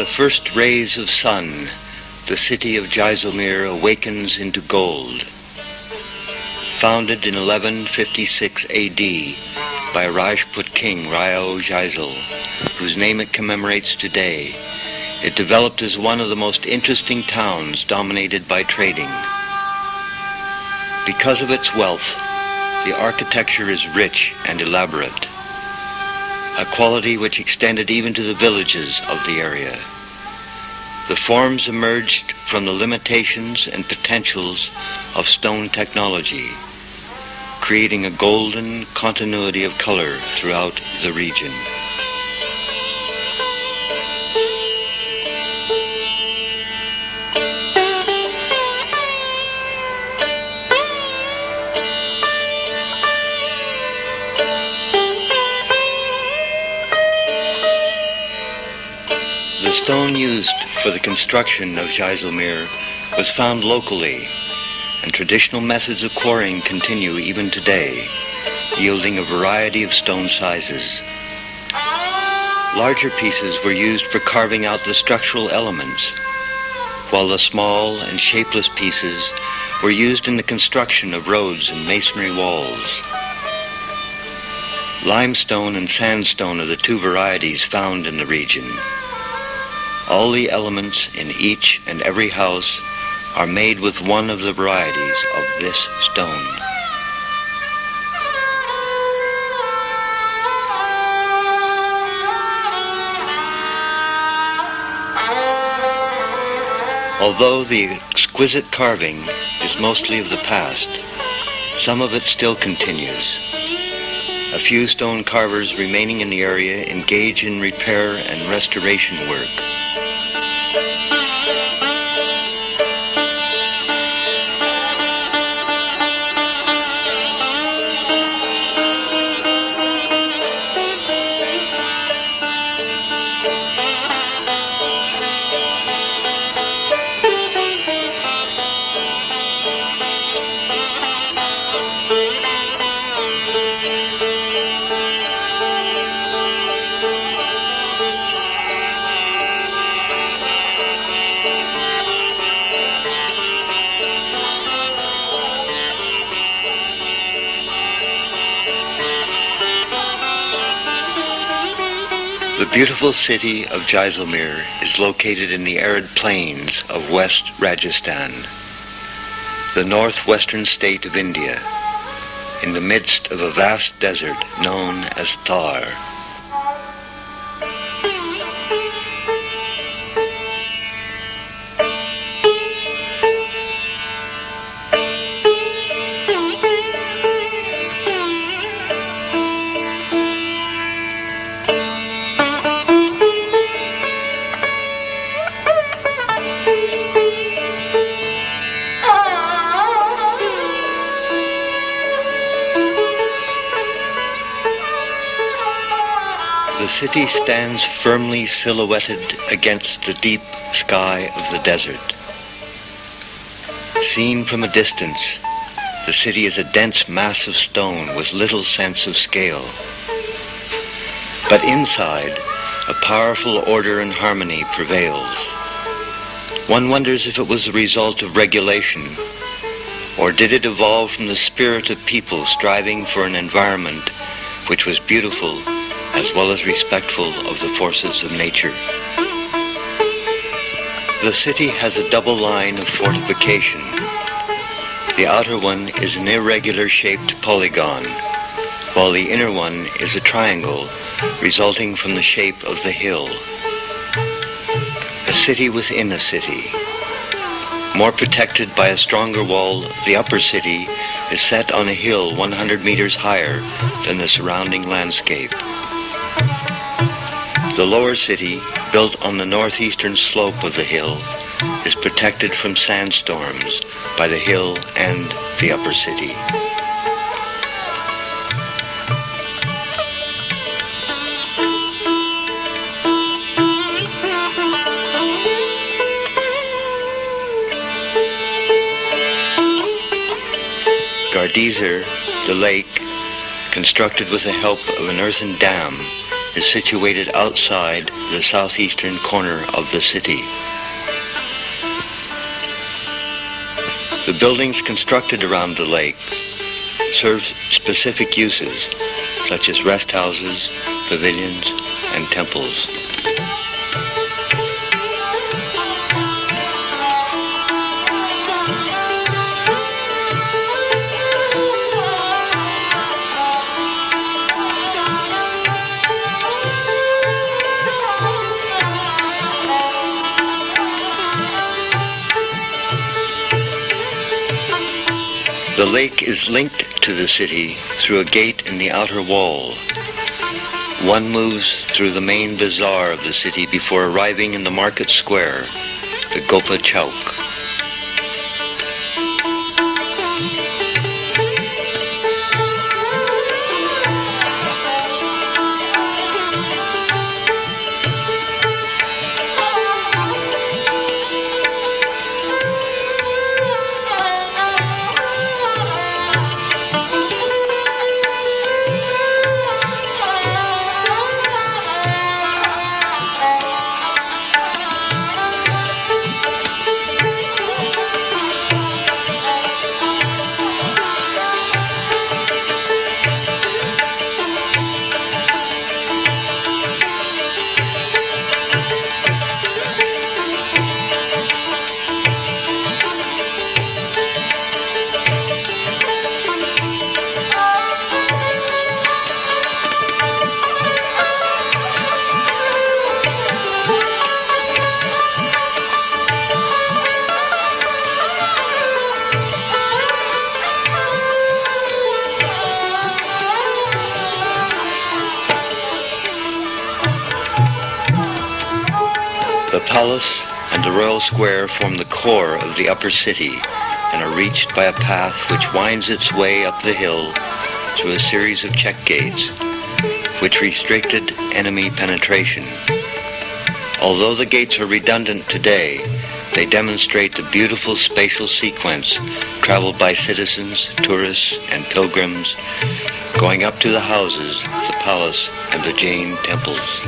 the first rays of sun, the city of Jaisalmer awakens into gold. Founded in 1156 AD by Rajput king Rao Jaisal, whose name it commemorates today, it developed as one of the most interesting towns dominated by trading. Because of its wealth, the architecture is rich and elaborate, a quality which extended even to the villages of the area. The forms emerged from the limitations and potentials of stone technology, creating a golden continuity of color throughout the region. The stone used for the construction of Jaisalmer was found locally, and traditional methods of quarrying continue even today, yielding a variety of stone sizes. Larger pieces were used for carving out the structural elements, while the small and shapeless pieces were used in the construction of roads and masonry walls. Limestone and sandstone are the two varieties found in the region. All the elements in each and every house are made with one of the varieties of this stone. Although the exquisite carving is mostly of the past, some of it still continues. A few stone carvers remaining in the area engage in repair and restoration work. The beautiful city of Jaisalmer is located in the arid plains of West Rajasthan, the northwestern state of India, in the midst of a vast desert known as Thar. The city stands firmly silhouetted against the deep sky of the desert. Seen from a distance, the city is a dense mass of stone with little sense of scale. But inside, a powerful order and harmony prevails. One wonders if it was the result of regulation, or did it evolve from the spirit of people striving for an environment which was beautiful as well as respectful of the forces of nature. The city has a double line of fortification. The outer one is an irregular shaped polygon, while the inner one is a triangle resulting from the shape of the hill. A city within a city. More protected by a stronger wall, the upper city is set on a hill 100 meters higher than the surrounding landscape. The lower city, built on the northeastern slope of the hill, is protected from sandstorms by the hill and the upper city. Gardizar, the lake, constructed with the help of an earthen dam, is situated outside the southeastern corner of the city. The buildings constructed around the lake serve specific uses, such as rest houses, pavilions, and temples. The lake is linked to the city through a gate in the outer wall. One moves through the main bazaar of the city before arriving in the market square, the Gopa Chowk. The palace and the royal square form the core of the upper city and are reached by a path which winds its way up the hill through a series of check gates which restricted enemy penetration. Although the gates are redundant today, they demonstrate the beautiful spatial sequence traveled by citizens, tourists, and pilgrims going up to the houses, the palace, and the Jain temples.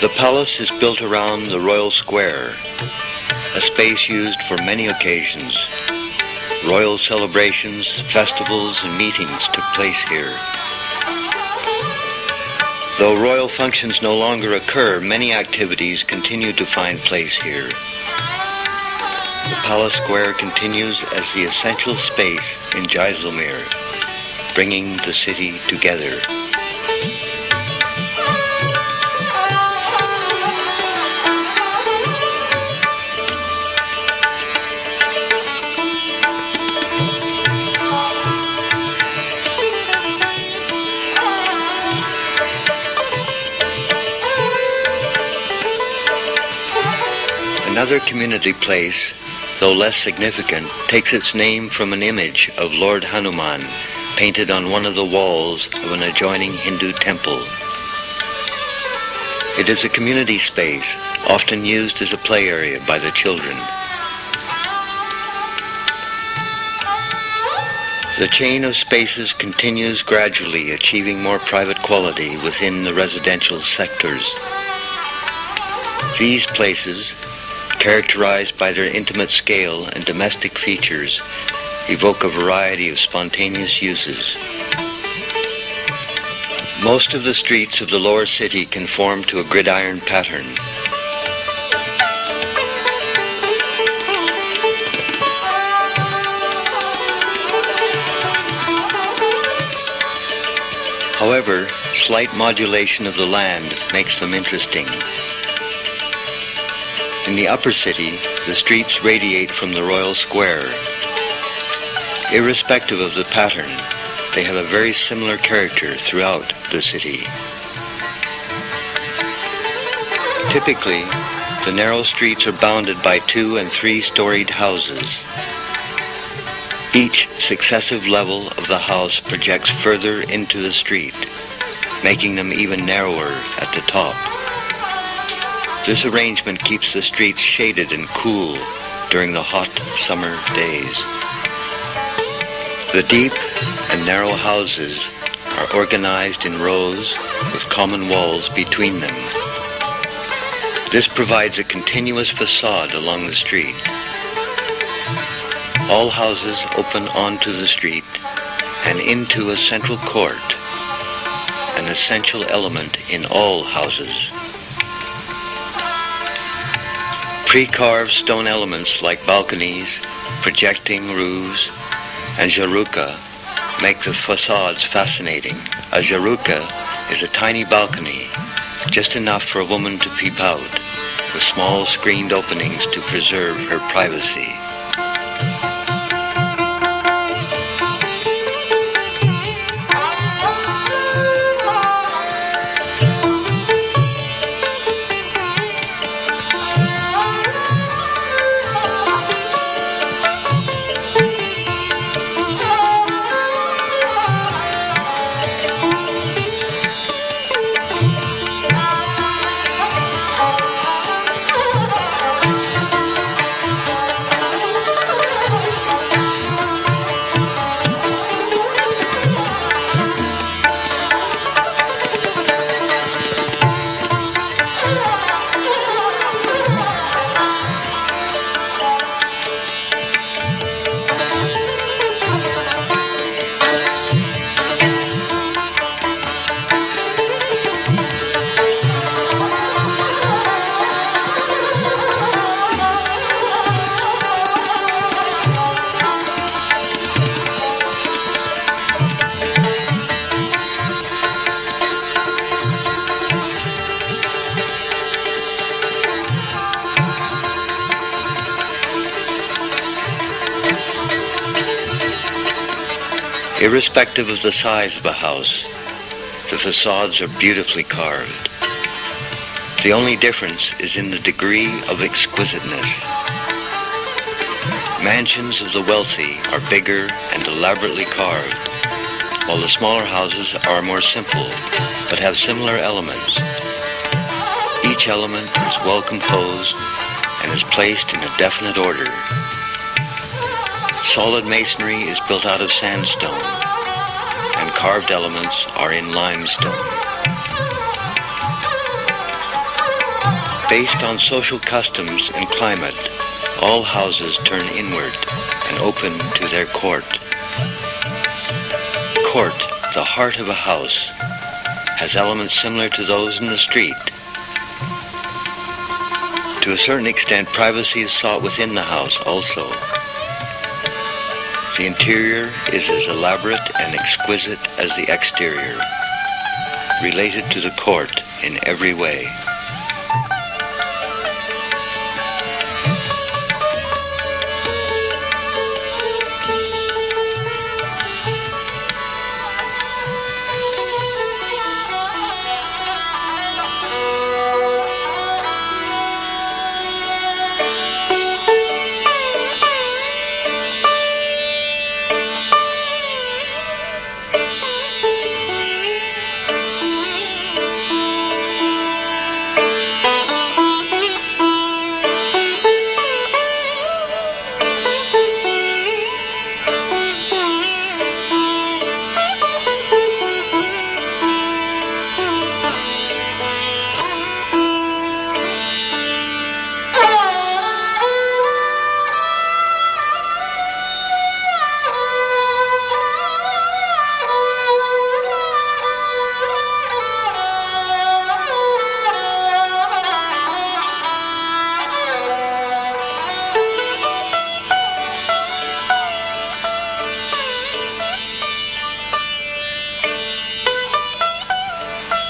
The palace is built around the royal square, a space used for many occasions. Royal celebrations, festivals, and meetings took place here. Though royal functions no longer occur, many activities continue to find place here. The palace square continues as the essential space in Jaisalmer, bringing the city together. Another community place, though less significant, takes its name from an image of Lord Hanuman painted on one of the walls of an adjoining Hindu temple. It is a community space, often used as a play area by the children. The chain of spaces continues gradually, achieving more private quality within the residential sectors. These places, characterized by their intimate scale and domestic features, evoke a variety of spontaneous uses. Most of the streets of the lower city conform to a gridiron pattern. However, slight modulation of the land makes them interesting. In the upper city, the streets radiate from the Royal Square. Irrespective of the pattern, they have a very similar character throughout the city. Typically, the narrow streets are bounded by 2- and 3-storied houses. Each successive level of the house projects further into the street, making them even narrower at the top. This arrangement keeps the streets shaded and cool during the hot summer days. The deep and narrow houses are organized in rows with common walls between them. This provides a continuous facade along the street. All houses open onto the street and into a central court, an essential element in all houses. Pre-carved stone elements like balconies, projecting roofs, and jaruka make the facades fascinating. A jaruka is a tiny balcony, just enough for a woman to peep out, with small screened openings to preserve her privacy. Irrespective of the size of a house, the facades are beautifully carved. The only difference is in the degree of exquisiteness. Mansions of the wealthy are bigger and elaborately carved, while the smaller houses are more simple, but have similar elements. Each element is well composed and is placed in a definite order. Solid masonry is built out of sandstone, and carved elements are in limestone. Based on social customs and climate, all houses turn inward and open to their court. Court, the heart of a house, has elements similar to those in the street. To a certain extent, privacy is sought within the house also. The interior is as elaborate and exquisite as the exterior, related to the court in every way.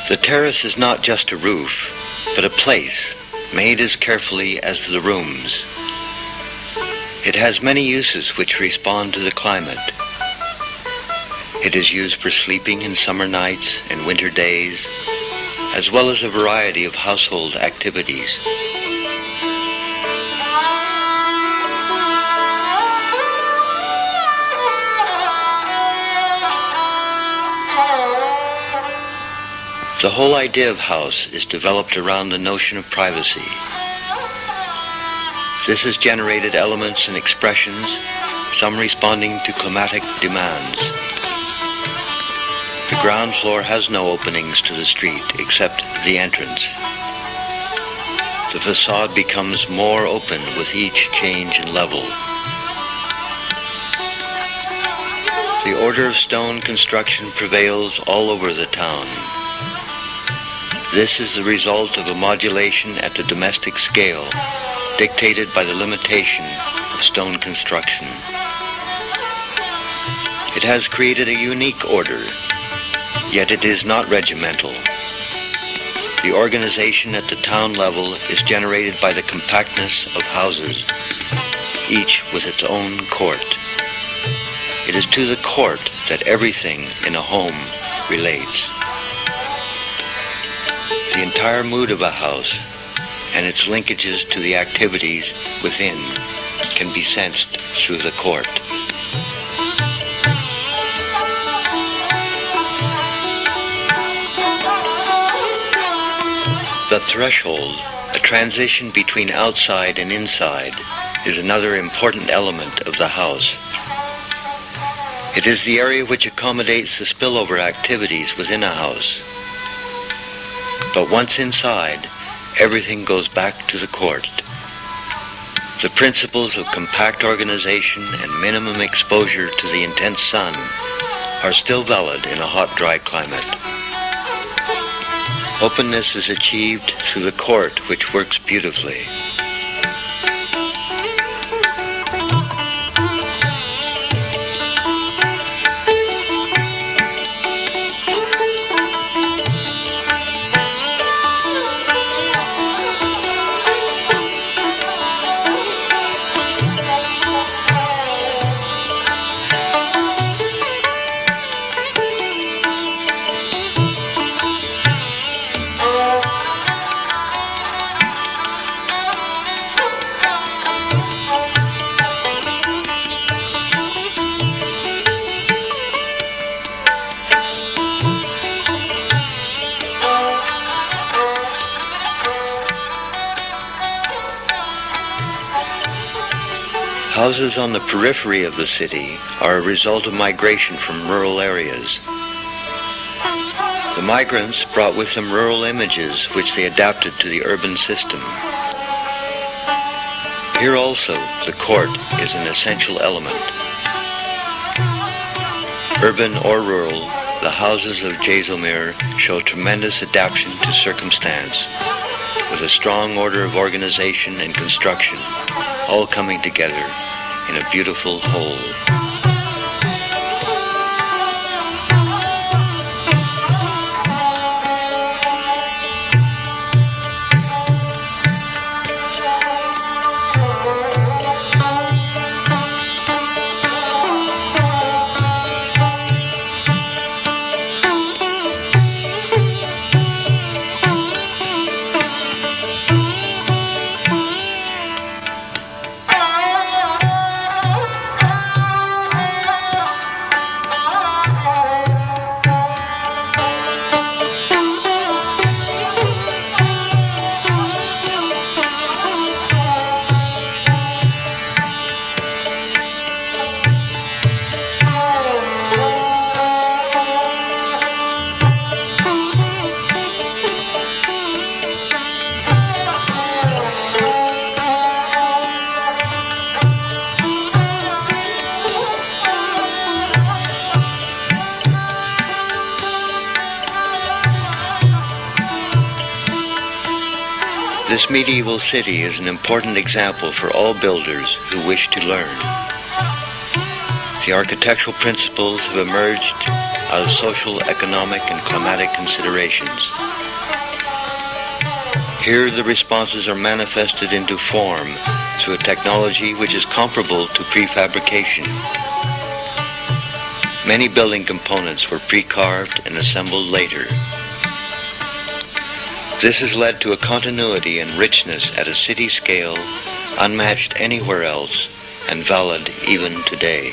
The terrace is not just a roof, but a place made as carefully as the rooms. It has many uses which respond to the climate. It is used for sleeping in summer nights and winter days, as well as a variety of household activities. The whole idea of house is developed around the notion of privacy. This has generated elements and expressions, some responding to climatic demands. The ground floor has no openings to the street except the entrance. The facade becomes more open with each change in level. The order of stone construction prevails all over the town. This is the result of a modulation at the domestic scale, dictated by the limitation of stone construction. It has created a unique order, yet it is not regimental. The organization at the town level is generated by the compactness of houses, each with its own court. It is to the court that everything in a home relates. The entire mood of a house and its linkages to the activities within can be sensed through the court. The threshold, a transition between outside and inside, is another important element of the house. It is the area which accommodates the spillover activities within a house. But once inside, everything goes back to the court. The principles of compact organization and minimum exposure to the intense sun are still valid in a hot, dry climate. Openness is achieved through the court, which works beautifully. Houses on the periphery of the city are a result of migration from rural areas. The migrants brought with them rural images which they adapted to the urban system. Here also, the court is an essential element. Urban or rural, the houses of Jaisalmer show tremendous adaptation to circumstance, with a strong order of organization and construction, all coming together in a beautiful whole. This medieval city is an important example for all builders who wish to learn. The architectural principles have emerged as social, economic, and climatic considerations. Here the responses are manifested into form through a technology which is comparable to prefabrication. Many building components were pre-carved and assembled later. This has led to a continuity and richness at a city scale unmatched anywhere else and valid even today.